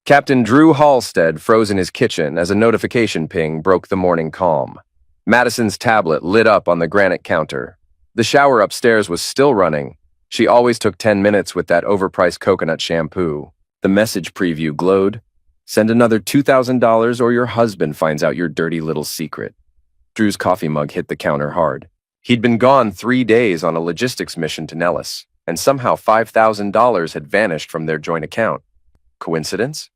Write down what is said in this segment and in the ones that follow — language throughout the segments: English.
Captain Drew Halstead froze in his kitchen as a notification ping broke the morning calm. Madison's tablet lit up on the granite counter. The shower upstairs was still running. She always took 10 minutes with that overpriced coconut shampoo. The message preview glowed. Send another $2,000 or your husband finds out your dirty little secret. Drew's coffee mug hit the counter hard. He'd been gone 3 days on a logistics mission to Nellis, and somehow $5,000 had vanished from their joint account. Coincidence?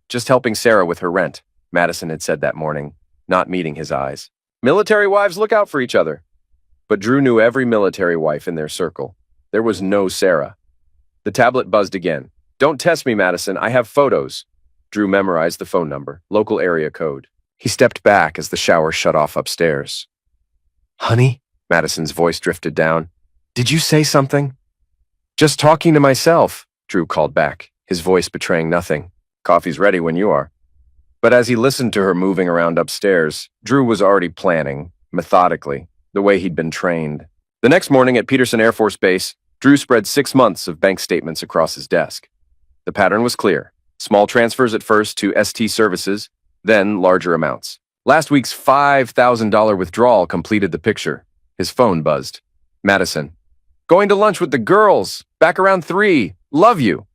Just helping Sarah with her rent, Madison had said that morning, not meeting his eyes. Military wives look out for each other. But Drew knew every military wife in their circle. There was no Sarah. The tablet buzzed again. Don't test me, Madison. I have photos. Drew memorized the phone number, local area code. He stepped back as the shower shut off upstairs. Honey? Madison's voice drifted down. Did you say something? Just talking to myself, Drew called back, his voice betraying nothing. Coffee's ready when you are. But as he listened to her moving around upstairs, Drew was already planning, methodically, the way he'd been trained. The next morning at Peterson Air Force Base, Drew spread 6 months of bank statements across his desk. The pattern was clear. Small transfers at first to ST Services, then larger amounts. Last week's $5,000 withdrawal completed the picture. His phone buzzed. Madison. Going to lunch with the girls. Back around 3. Love you.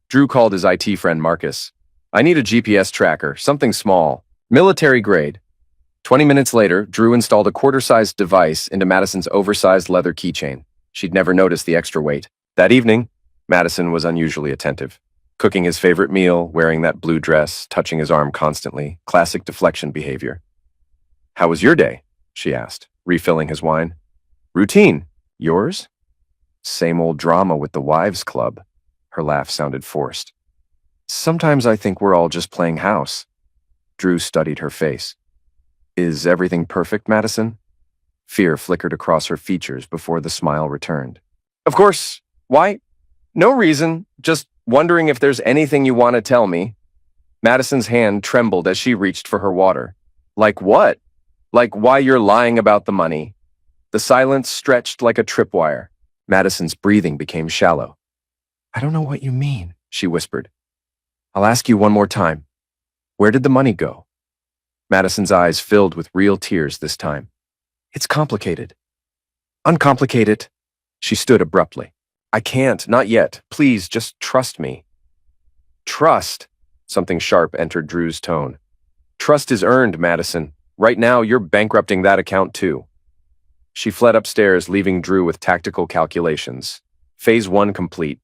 Drew called his IT friend Marcus. I need a GPS tracker, something small. Military grade. 20 minutes later, Drew installed a quarter-sized device into Madison's oversized leather keychain. She'd never noticed the extra weight. That evening, Madison was unusually attentive. Cooking his favorite meal, wearing that blue dress, touching his arm constantly, classic deflection behavior. How was your day? She asked, refilling his wine. Routine. Yours? Same old drama with the wives' club. Her laugh sounded forced. Sometimes I think we're all just playing house. Drew studied her face. Is everything perfect, Madison? Fear flickered across her features before the smile returned. Of course. Why? No reason. Just wondering if there's anything you want to tell me. Madison's hand trembled as she reached for her water. Like what? Like why you're lying about the money. The silence stretched like a tripwire. Madison's breathing became shallow. I don't know what you mean, she whispered. I'll ask you one more time. Where did the money go? Madison's eyes filled with real tears this time. It's complicated. Uncomplicate it. She stood abruptly. I can't, not yet. Please, just trust me. Trust. Something sharp entered Drew's tone. Trust is earned, Madison. Right now, you're bankrupting that account too. She fled upstairs, leaving Drew with tactical calculations. Phase 1 complete.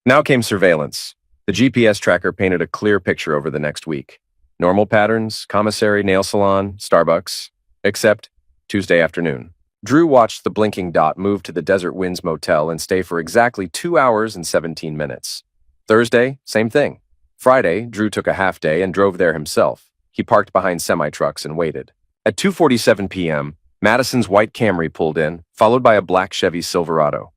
Now came surveillance. The GPS tracker painted a clear picture over the next week. Normal patterns, commissary, nail salon, Starbucks, except Tuesday afternoon. Drew watched the blinking dot move to the Desert Winds Motel and stay for exactly 2 hours and 17 minutes. Thursday, same thing. Friday, Drew took a half day and drove there himself. He parked behind semi-trucks and waited. At 2:47 p.m., Madison's white Camry pulled in, followed by a black Chevy Silverado.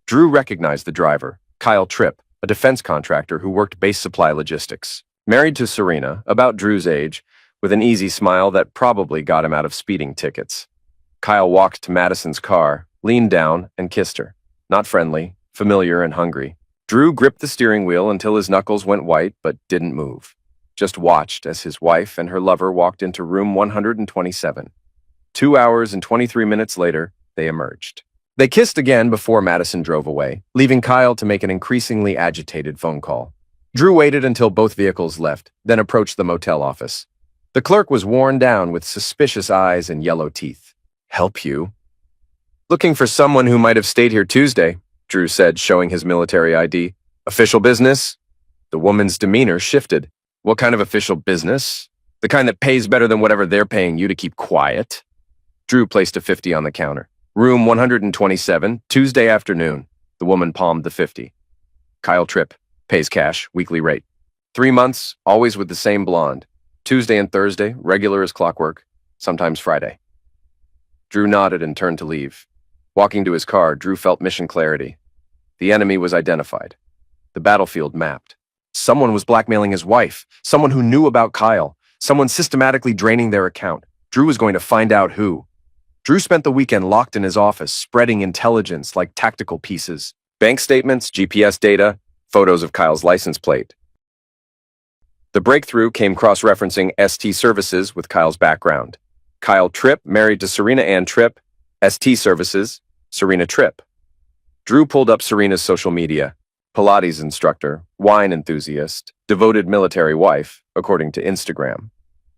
Drew recognized the driver, Kyle Tripp, a defense contractor who worked base supply logistics. Married to Serena, about Drew's age, with an easy smile that probably got him out of speeding tickets. Kyle walked to Madison's car, leaned down, and kissed her. Not friendly, familiar and hungry. Drew gripped the steering wheel until his knuckles went white but didn't move. Just watched as his wife and her lover walked into room 127. 2 hours and 23 minutes later, they emerged. They kissed again before Madison drove away, leaving Kyle to make an increasingly agitated phone call. Drew waited until both vehicles left, then approached the motel office. The clerk was worn down with suspicious eyes and yellow teeth. Help you? Looking for someone who might have stayed here Tuesday, Drew said, showing his military ID. Official business? The woman's demeanor shifted. What kind of official business? The kind that pays better than whatever they're paying you to keep quiet? Drew placed a 50 on the counter. Room 127, Tuesday afternoon. The woman palmed the 50. Kyle Tripp, pays cash, weekly rate. 3 months, always with the same blonde. Tuesday and Thursday, regular as clockwork, sometimes Friday. Drew nodded and turned to leave. Walking to his car, Drew felt mission clarity. The enemy was identified. The battlefield mapped. Someone was blackmailing his wife. Someone who knew about Kyle. Someone systematically draining their account. Drew was going to find out who. Drew spent the weekend locked in his office, spreading intelligence like tactical pieces. Bank statements, GPS data, photos of Kyle's license plate. The breakthrough came cross-referencing ST Services with Kyle's background. Kyle Tripp, married to Serena Ann Tripp, ST Services, Serena Tripp. Drew pulled up Serena's social media. Pilates instructor, wine enthusiast, devoted military wife, according to Instagram.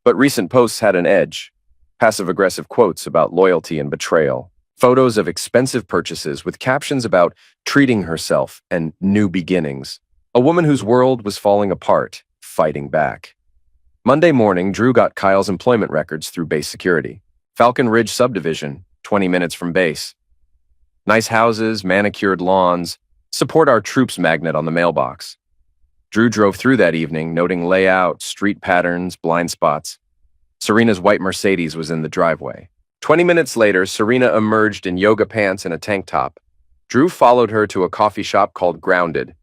But recent posts had an edge. Passive-aggressive quotes about loyalty and betrayal. Photos of expensive purchases with captions about treating herself and new beginnings. A woman whose world was falling apart, fighting back. Monday morning, Drew got Kyle's employment records through base security. Falcon Ridge subdivision, 20 minutes from base. Nice houses, manicured lawns, support our troops magnet on the mailbox. Drew drove through that evening, noting layout, street patterns, blind spots. Serena's white Mercedes was in the driveway. 20 minutes later, Serena emerged in yoga pants and a tank top. Drew followed her to a coffee shop called Grounded.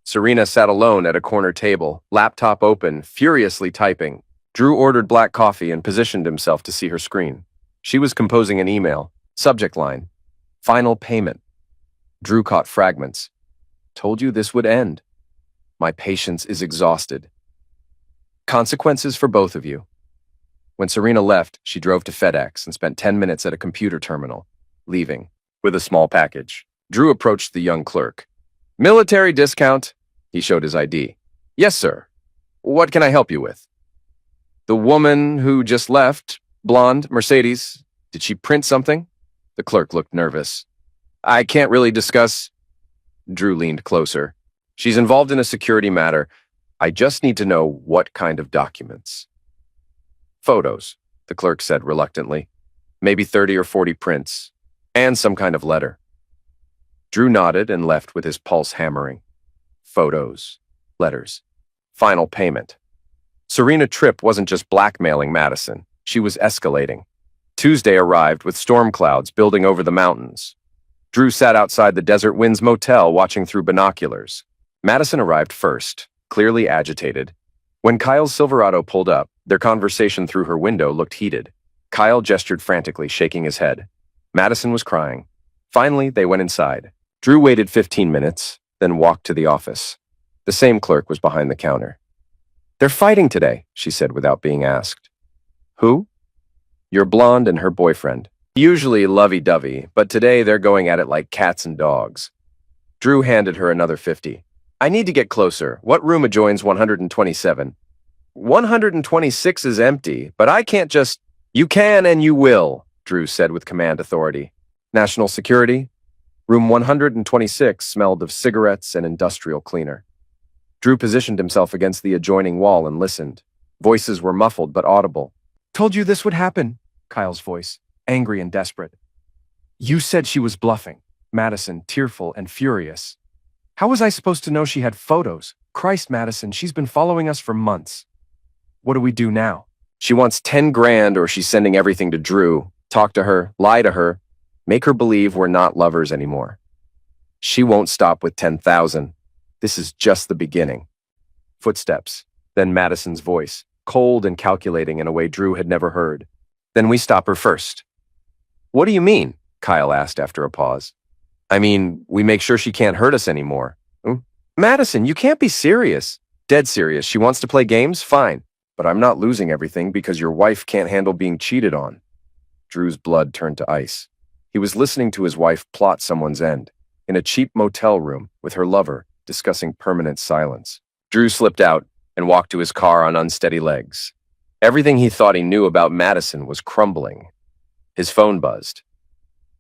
Serena sat alone at a corner table, laptop open, furiously typing. Drew ordered black coffee and positioned himself to see her screen. She was composing an email. Subject line: final payment. Drew caught fragments. Told you this would end. My patience is exhausted. Consequences for both of you. When Serena left, she drove to FedEx and spent 10 minutes at a computer terminal, leaving with a small package. Drew approached the young clerk. Military discount. He showed his ID. Yes, sir. What can I help you with? The woman who just left, blonde, Mercedes, did she print something? The clerk looked nervous. I can't really discuss. Drew leaned closer. She's involved in a security matter. I just need to know what kind of documents. Photos, the clerk said reluctantly. Maybe 30 or 40 prints, and some kind of letter. Drew nodded and left with his pulse hammering. Photos, letters, final payment. Serena Tripp wasn't just blackmailing Madison. She was escalating. Tuesday arrived with storm clouds building over the mountains. Drew sat outside the Desert Winds Motel watching through binoculars. Madison arrived first, clearly agitated. When Kyle's Silverado pulled up, their conversation through her window looked heated. Kyle gestured frantically, shaking his head. Madison was crying. Finally, they went inside. Drew waited 15 minutes, then walked to the office. The same clerk was behind the counter. They're fighting today, she said without being asked. Who? Your blonde and her boyfriend. Usually lovey-dovey, but today they're going at it like cats and dogs. Drew handed her another 50. I need to get closer. What room adjoins 127? 126 is empty, but I can't just... You can and you will, Drew said with command authority. National security? Room 126 smelled of cigarettes and industrial cleaner. Drew positioned himself against the adjoining wall and listened. Voices were muffled but audible. Told you this would happen, Kyle's voice, angry and desperate. You said she was bluffing, Madison, tearful and furious. How was I supposed to know she had photos? Christ, Madison, she's been following us for months. What do we do now? She wants 10 grand or she's sending everything to Drew. Talk to her, lie to her, make her believe we're not lovers anymore. She won't stop with 10,000. This is just the beginning. Footsteps, then Madison's voice, cold and calculating in a way Drew had never heard. Then we stop her first. What do you mean? Kyle asked after a pause. I mean, we make sure she can't hurt us anymore. Madison, you can't be serious. Dead serious. She wants to play games? Fine. But I'm not losing everything because your wife can't handle being cheated on. Drew's blood turned to ice. He was listening to his wife plot someone's end, in a cheap motel room with her lover, discussing permanent silence. Drew slipped out and walked to his car on unsteady legs. Everything he thought he knew about Madison was crumbling. His phone buzzed.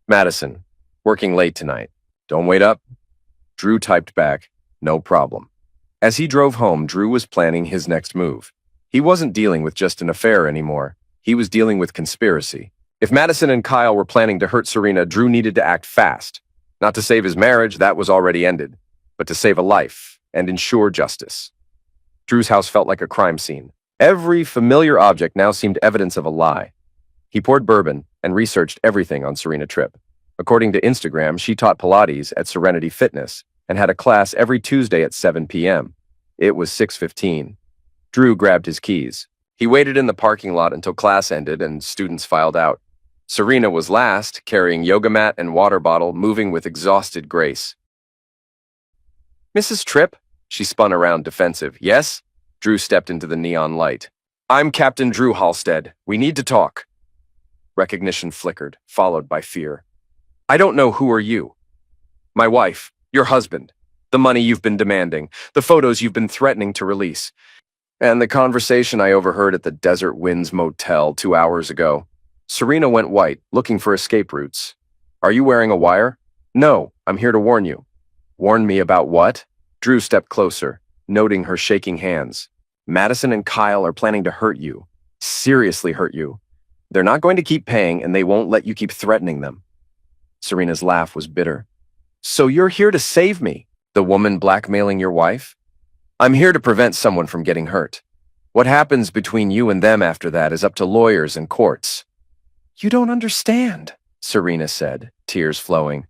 Madison, working late tonight. Don't wait up. Drew typed back, no problem. As he drove home, Drew was planning his next move. He wasn't dealing with just an affair anymore. He was dealing with conspiracy. If Madison and Kyle were planning to hurt Serena, Drew needed to act fast. Not to save his marriage, that was already ended, but to save a life and ensure justice. Drew's house felt like a crime scene. Every familiar object now seemed evidence of a lie. He poured bourbon and researched everything on Serena Tripp. According to Instagram, she taught Pilates at Serenity Fitness and had a class every Tuesday at 7 p.m. It was 6:15. Drew grabbed his keys. He waited in the parking lot until class ended and students filed out. Serena was last, carrying yoga mat and water bottle, moving with exhausted grace. Mrs. Tripp? She spun around defensive. Yes? Drew stepped into the neon light. I'm Captain Drew Halstead. We need to talk. Recognition flickered, followed by fear. I don't know who are you. My wife, your husband, the money you've been demanding, the photos you've been threatening to release, and the conversation I overheard at the Desert Winds Motel 2 hours ago. Serena went white, looking for escape routes. Are you wearing a wire? No, I'm here to warn you. Warn me about what? Drew stepped closer, noting her shaking hands. Madison and Kyle are planning to hurt you. Seriously hurt you. They're not going to keep paying, and they won't let you keep threatening them. Serena's laugh was bitter. So you're here to save me, the woman blackmailing your wife? I'm here to prevent someone from getting hurt. What happens between you and them after that is up to lawyers and courts. You don't understand, Serena said, tears flowing.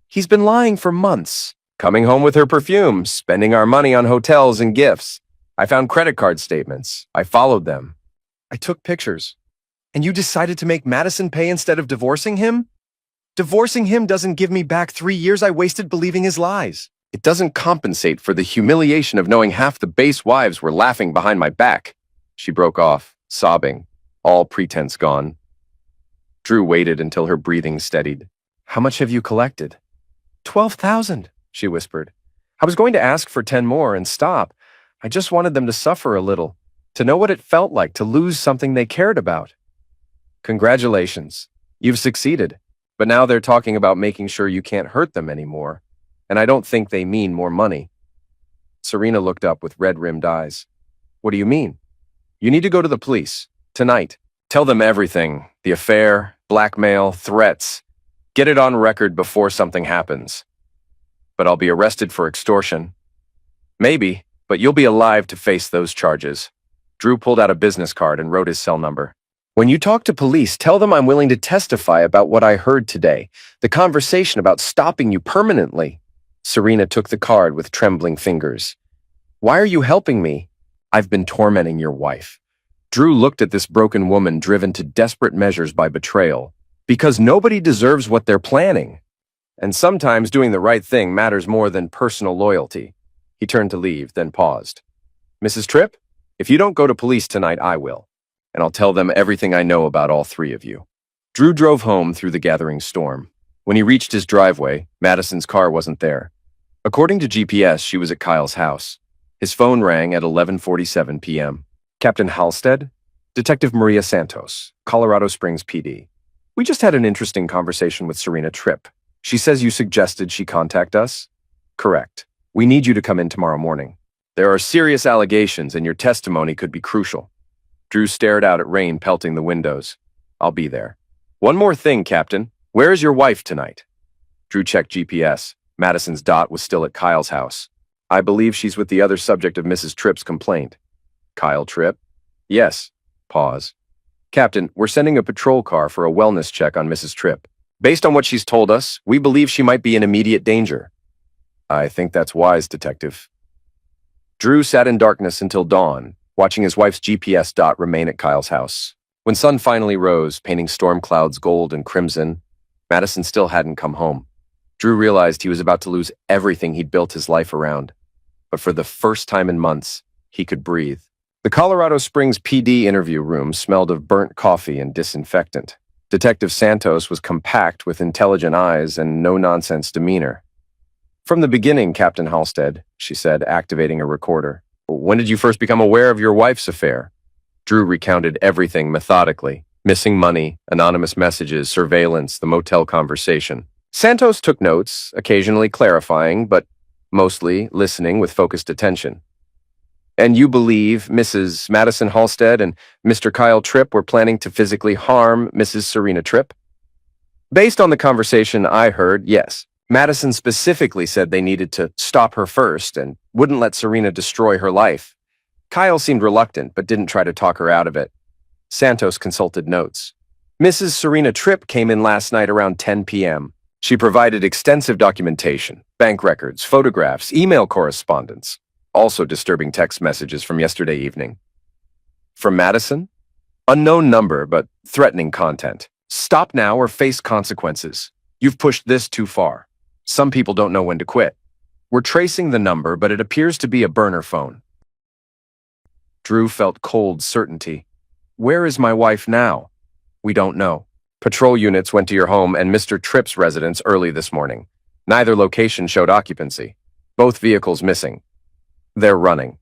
He's been lying for months, coming home with her perfume, spending our money on hotels and gifts. I found credit card statements. I followed them. I took pictures. And you decided to make Madison pay instead of divorcing him? Divorcing him doesn't give me back 3 years I wasted believing his lies. It doesn't compensate for the humiliation of knowing half the base wives were laughing behind my back. She broke off, sobbing, all pretense gone. Drew waited until her breathing steadied. How much have you collected? 12,000, she whispered. I was going to ask for 10 more and stop. I just wanted them to suffer a little, to know what it felt like to lose something they cared about. Congratulations. You've succeeded. But now they're talking about making sure you can't hurt them anymore. And I don't think they mean more money. Serena looked up with red-rimmed eyes. What do you mean? You need to go to the police. Tonight. Tell them everything. The affair, blackmail, threats. Get it on record before something happens. But I'll be arrested for extortion. Maybe, but you'll be alive to face those charges. Drew pulled out a business card and wrote his cell number. When you talk to police, tell them I'm willing to testify about what I heard today, the conversation about stopping you permanently. Serena took the card with trembling fingers. Why are you helping me? I've been tormenting your wife. Drew looked at this broken woman driven to desperate measures by betrayal, because nobody deserves what they're planning. And sometimes doing the right thing matters more than personal loyalty. He turned to leave, then paused. Mrs. Tripp, if you don't go to police tonight, I will. And I'll tell them everything I know about all three of you. Drew drove home through the gathering storm. When he reached his driveway, Madison's car wasn't there. According to GPS, she was at Kyle's house. His phone rang at 11:47 p.m. Captain Halstead? Detective Maria Santos, Colorado Springs PD. We just had an interesting conversation with Serena Tripp. She says you suggested she contact us? Correct. We need you to come in tomorrow morning. There are serious allegations and your testimony could be crucial. Drew stared out at rain pelting the windows. I'll be there. One more thing, Captain. Where is your wife tonight? Drew checked GPS. Madison's dot was still at Kyle's house. I believe she's with the other subject of Mrs. Tripp's complaint. Kyle Tripp? Yes. Pause. Captain, we're sending a patrol car for a wellness check on Mrs. Tripp. Based on what she's told us, we believe she might be in immediate danger. I think that's wise, Detective. Drew sat in darkness until dawn, watching his wife's GPS dot remain at Kyle's house. When sun finally rose, painting storm clouds gold and crimson, Madison still hadn't come home. Drew realized he was about to lose everything he'd built his life around. But for the first time in months, he could breathe. The Colorado Springs PD interview room smelled of burnt coffee and disinfectant. Detective Santos was compact with intelligent eyes and no-nonsense demeanor. From the beginning, Captain Halstead, she said, activating a recorder. When did you first become aware of your wife's affair? Drew recounted everything methodically. Missing money, anonymous messages, surveillance, the motel conversation. Santos took notes, occasionally clarifying, but mostly listening with focused attention. And you believe Mrs. Madison Halstead and Mr. Kyle Tripp were planning to physically harm Mrs. Serena Tripp? Based on the conversation I heard, yes. Madison specifically said they needed to stop her first and wouldn't let Serena destroy her life. Kyle seemed reluctant, but didn't try to talk her out of it. Santos consulted notes. Mrs. Serena Tripp came in last night around 10 p.m. She provided extensive documentation, bank records, photographs, email correspondence, also disturbing text messages from yesterday evening. From Madison? Unknown number, but threatening content. Stop now or face consequences. You've pushed this too far. Some people don't know when to quit. We're tracing the number, but it appears to be a burner phone. Drew felt cold certainty. Where is my wife now? We don't know. Patrol units went to your home and Mr. Tripp's residence early this morning. Neither location showed occupancy. Both vehicles missing. They're running.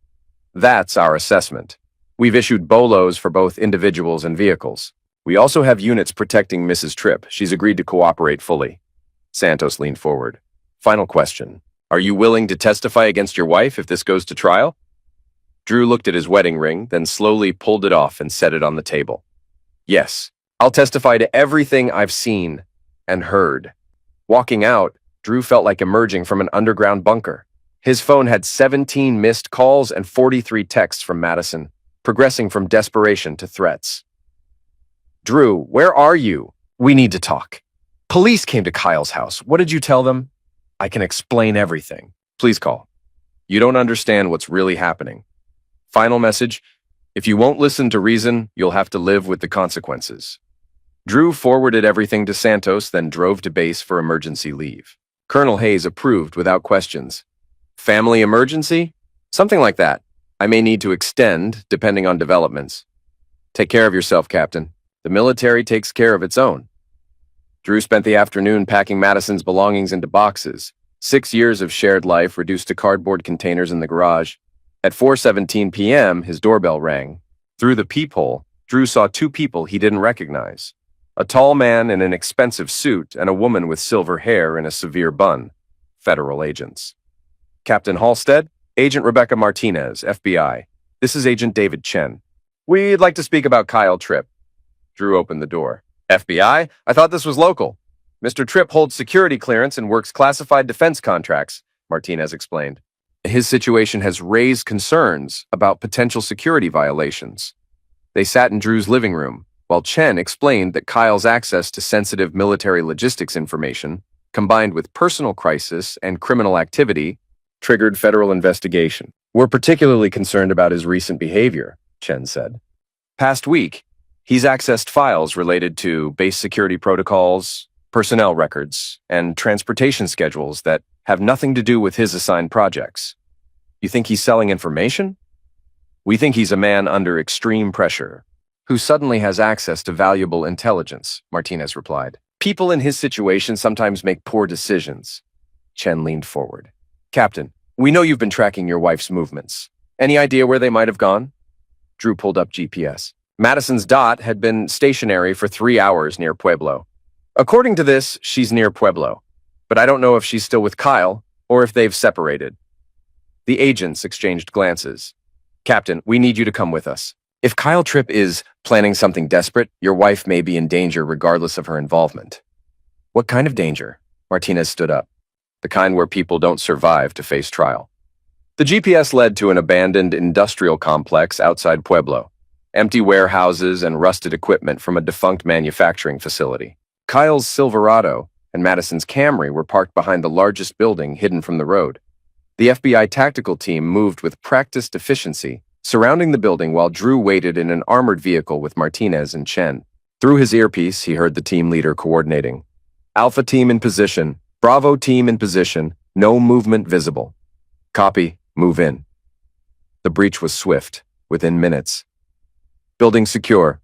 That's our assessment. We've issued BOLOs for both individuals and vehicles. We also have units protecting Mrs. Tripp. She's agreed to cooperate fully. Santos leaned forward. Final question. Are you willing to testify against your wife if this goes to trial? Drew looked at his wedding ring, then slowly pulled it off and set it on the table. Yes, I'll testify to everything I've seen and heard. Walking out, Drew felt like emerging from an underground bunker. His phone had 17 missed calls and 43 texts from Madison, progressing from desperation to threats. Drew, where are you? We need to talk. Police came to Kyle's house. What did you tell them? I can explain everything. Please call. You don't understand what's really happening. Final message. If you won't listen to reason, you'll have to live with the consequences. Drew forwarded everything to Santos, then drove to base for emergency leave. Colonel Hayes approved without questions. Family emergency? Something like that. I may need to extend, depending on developments. Take care of yourself, Captain. The military takes care of its own. Drew spent the afternoon packing Madison's belongings into boxes. 6 years of shared life reduced to cardboard containers in the garage. At 4:17 p.m., his doorbell rang. Through the peephole, Drew saw two people he didn't recognize. A tall man in an expensive suit and a woman with silver hair in a severe bun. Federal agents. Captain Halstead, Agent Rebecca Martinez, FBI. This is Agent David Chen. We'd like to speak about Kyle Tripp. Drew opened the door. FBI? I thought this was local. Mr. Tripp holds security clearance and works classified defense contracts, Martinez explained. His situation has raised concerns about potential security violations. They sat in Drew's living room, while Chen explained that Kyle's access to sensitive military logistics information, combined with personal crisis and criminal activity, triggered federal investigation. We're particularly concerned about his recent behavior, Chen said. Past week, he's accessed files related to base security protocols, personnel records, and transportation schedules that have nothing to do with his assigned projects. You think he's selling information? We think he's a man under extreme pressure, who suddenly has access to valuable intelligence, Martinez replied. People in his situation sometimes make poor decisions. Chen leaned forward. Captain, we know you've been tracking your wife's movements. Any idea where they might have gone? Drew pulled up GPS. Madison's dot had been stationary for 3 hours near Pueblo. According to this, she's near Pueblo, but I don't know if she's still with Kyle or if they've separated. The agents exchanged glances. Captain, we need you to come with us. If Kyle Tripp is planning something desperate, your wife may be in danger regardless of her involvement. What kind of danger? Martinez stood up. The kind where people don't survive to face trial. The GPS led to an abandoned industrial complex outside Pueblo. Empty warehouses and rusted equipment from a defunct manufacturing facility. Kyle's Silverado and Madison's Camry were parked behind the largest building hidden from the road. The FBI tactical team moved with practiced efficiency, surrounding the building while Drew waited in an armored vehicle with Martinez and Chen. Through his earpiece, he heard the team leader coordinating. Alpha team in position. Bravo team in position. No movement visible. Copy. Move in. The breach was swift, within minutes. Building secure.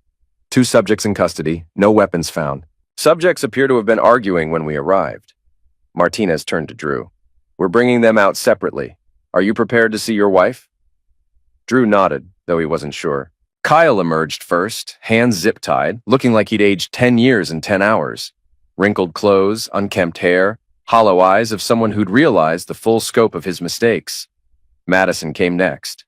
2 subjects in custody. No weapons found. Subjects appear to have been arguing when we arrived. Martinez turned to Drew. We're bringing them out separately. Are you prepared to see your wife? Drew nodded, though he wasn't sure. Kyle emerged first, hands zip-tied, looking like he'd aged 10 years in 10 hours. Wrinkled clothes, unkempt hair, hollow eyes of someone who'd realized the full scope of his mistakes. Madison came next.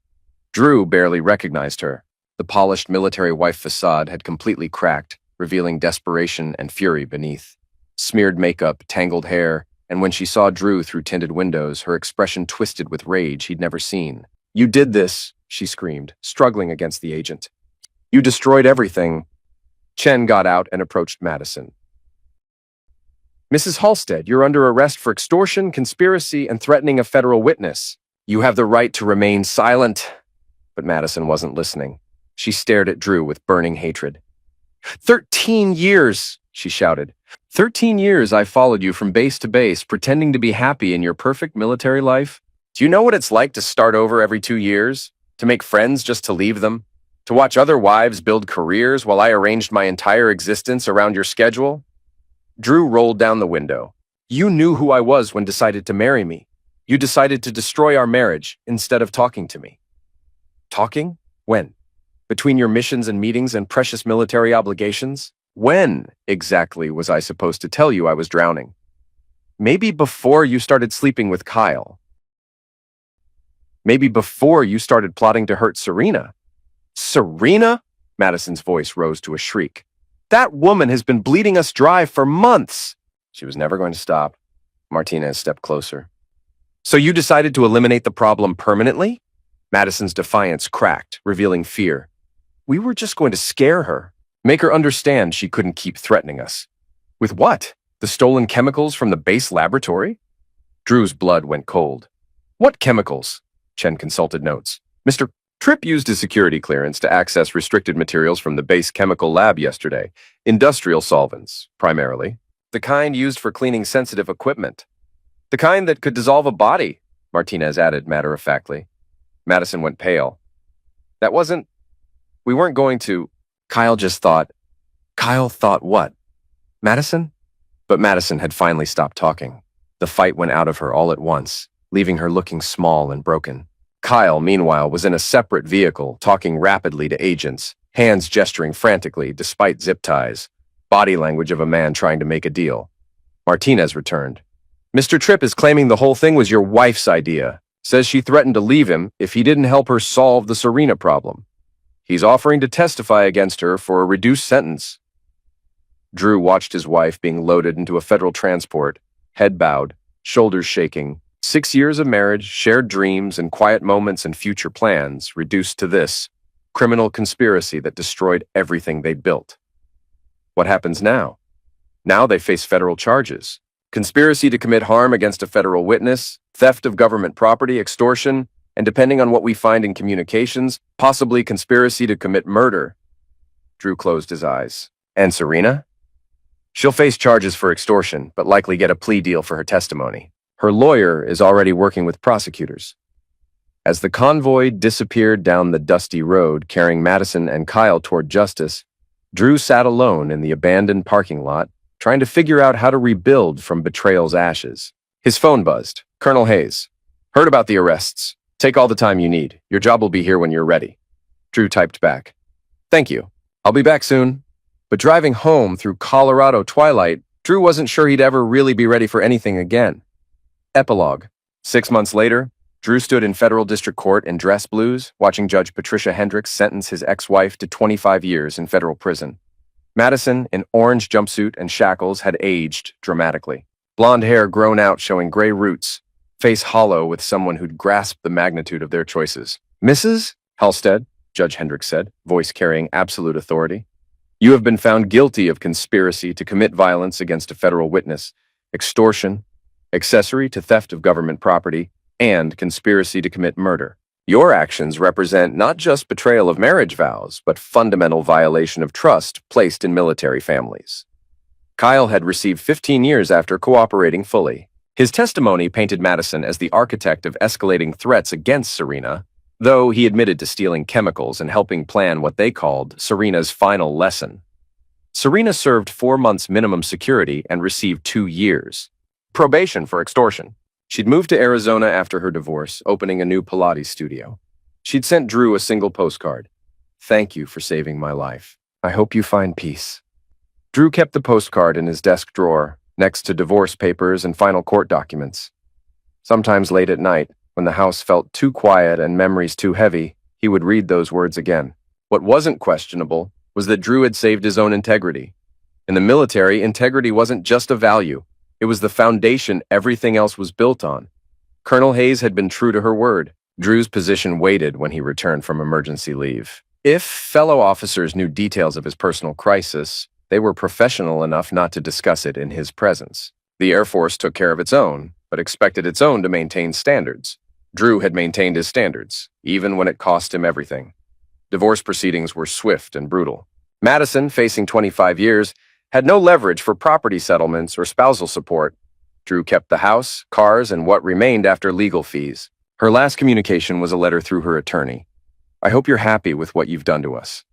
Drew barely recognized her. The polished military wife facade had completely cracked, revealing desperation and fury beneath. Smeared makeup, tangled hair, and when she saw Drew through tinted windows, her expression twisted with rage he'd never seen. You did this, she screamed, struggling against the agent. You destroyed everything. Chen got out and approached Madison. Mrs. Halstead, you're under arrest for extortion, conspiracy, and threatening a federal witness. You have the right to remain silent. But Madison wasn't listening. She stared at Drew with burning hatred. 13 years, she shouted. 13 years I followed you from base to base, pretending to be happy in your perfect military life. Do you know what it's like to start over every 2 years? To make friends just to leave them? To watch other wives build careers while I arranged my entire existence around your schedule? Drew rolled down the window. You knew who I was when decided to marry me. You decided to destroy our marriage instead of talking to me. Talking? When? Between your missions and meetings and precious military obligations? When exactly was I supposed to tell you I was drowning? Maybe before you started sleeping with Kyle. Maybe before you started plotting to hurt Serena. Serena? Madison's voice rose to a shriek. That woman has been bleeding us dry for months. She was never going to stop. Martinez stepped closer. So you decided to eliminate the problem permanently? Madison's defiance cracked, revealing fear. We were just going to scare her. Make her understand she couldn't keep threatening us. With what? The stolen chemicals from the base laboratory? Drew's blood went cold. What chemicals? Chen consulted notes. Mr. Tripp used his security clearance to access restricted materials from the base chemical lab yesterday. Industrial solvents, primarily. The kind used for cleaning sensitive equipment. The kind that could dissolve a body, Martinez added matter-of-factly. Madison went pale. We weren't going to. Kyle thought what? Madison? But Madison had finally stopped talking. The fight went out of her all at once, leaving her looking small and broken. Kyle, meanwhile, was in a separate vehicle, talking rapidly to agents, hands gesturing frantically despite zip ties, body language of a man trying to make a deal. Martinez returned. Mr. Tripp is claiming the whole thing was your wife's idea. Says she threatened to leave him if he didn't help her solve the Serena problem. He's offering to testify against her for a reduced sentence. Drew watched his wife being loaded into a federal transport, head bowed, shoulders shaking. 6 years of marriage, shared dreams, and quiet moments and future plans reduced to this criminal conspiracy that destroyed everything they'd built. What happens now? Now they face federal charges. Conspiracy to commit harm against a federal witness, theft of government property, extortion, and depending on what we find in communications, possibly conspiracy to commit murder. Drew closed his eyes. And Serena? She'll face charges for extortion, but likely get a plea deal for her testimony. Her lawyer is already working with prosecutors. As the convoy disappeared down the dusty road carrying Madison and Kyle toward justice, Drew sat alone in the abandoned parking lot, trying to figure out how to rebuild from betrayal's ashes. His phone buzzed. Colonel Hayes. Heard about the arrests. Take all the time you need. Your job will be here when you're ready. Drew typed back. Thank you. I'll be back soon. But driving home through Colorado twilight, Drew wasn't sure he'd ever really be ready for anything again. Epilogue. 6 months later, Drew stood in federal district court in dress blues, watching Judge Patricia Hendricks sentence his ex-wife to 25 years in federal prison. Madison, in orange jumpsuit and shackles, had aged dramatically. Blonde hair grown out showing gray roots, face hollow with someone who'd grasped the magnitude of their choices. Mrs. Halstead, Judge Hendricks said, voice carrying absolute authority. You have been found guilty of conspiracy to commit violence against a federal witness, extortion, accessory to theft of government property, and conspiracy to commit murder. Your actions represent not just betrayal of marriage vows, but fundamental violation of trust placed in military families. Kyle had received 15 years after cooperating fully. His testimony painted Madison as the architect of escalating threats against Serena, though he admitted to stealing chemicals and helping plan what they called Serena's final lesson. Serena served 4 months minimum security and received 2 years. Probation for extortion. She'd moved to Arizona after her divorce, opening a new Pilates studio. She'd sent Drew a single postcard. Thank you for saving my life. I hope you find peace. Drew kept the postcard in his desk drawer, next to divorce papers and final court documents. Sometimes late at night, when the house felt too quiet and memories too heavy, he would read those words again. What wasn't questionable was that Drew had saved his own integrity. In the military, integrity wasn't just a value. It was the foundation everything else was built on. Colonel Hayes had been true to her word. Drew's position waited when he returned from emergency leave. If fellow officers knew details of his personal crisis, they were professional enough not to discuss it in his presence. The Air Force took care of its own, but expected its own to maintain standards. Drew had maintained his standards, even when it cost him everything. Divorce proceedings were swift and brutal. Madison, facing 25 years, had no leverage for property settlements or spousal support. Drew kept the house, cars, and what remained after legal fees. Her last communication was a letter through her attorney. I hope you're happy with what you've done to us."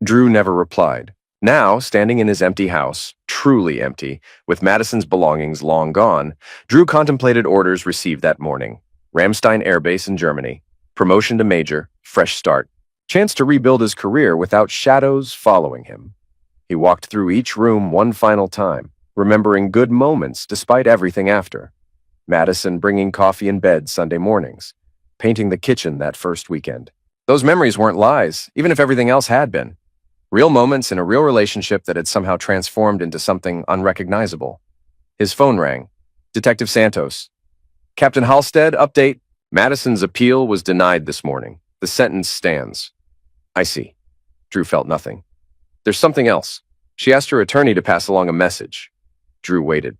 Drew never replied. Now, standing in his empty house, truly empty, with Madison's belongings long gone, Drew contemplated orders received that morning. Ramstein Air Base in Germany. Promotion to major. Fresh start. Chance to rebuild his career without shadows following him. He walked through each room one final time, remembering good moments despite everything after. Madison bringing coffee in bed Sunday mornings. Painting the kitchen that first weekend. Those memories weren't lies, even if everything else had been. Real moments in a real relationship that had somehow transformed into something unrecognizable. His phone rang. Detective Santos. "Captain Halstead, update. Madison's appeal was denied this morning. The sentence stands." "I see." Drew felt nothing. "There's something else. She asked her attorney to pass along a message." Drew waited.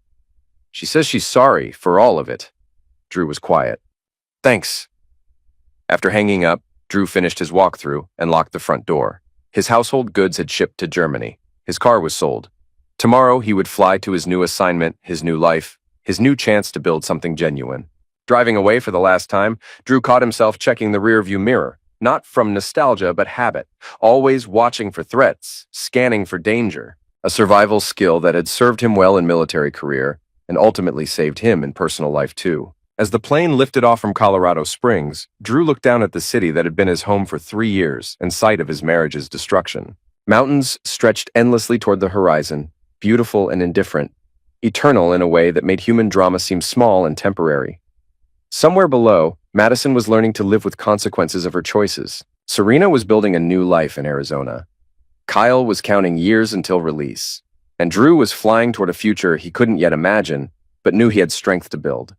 "She says she's sorry for all of it." Drew was quiet. "Thanks." After hanging up, Drew finished his walkthrough and locked the front door. His household goods had shipped to Germany. His car was sold. Tomorrow he would fly to his new assignment, his new life, his new chance to build something genuine. Driving away for the last time, Drew caught himself checking the rearview mirror, not from nostalgia but habit, always watching for threats, scanning for danger, a survival skill that had served him well in military career and ultimately saved him in personal life too. As the plane lifted off from Colorado Springs, Drew looked down at the city that had been his home for 3 years and sight of his marriage's destruction. Mountains stretched endlessly toward the horizon, beautiful and indifferent, eternal in a way that made human drama seem small and temporary. Somewhere below, Madison was learning to live with consequences of her choices. Serena was building a new life in Arizona. Kyle was counting years until release. And Drew was flying toward a future he couldn't yet imagine, but knew he had strength to build.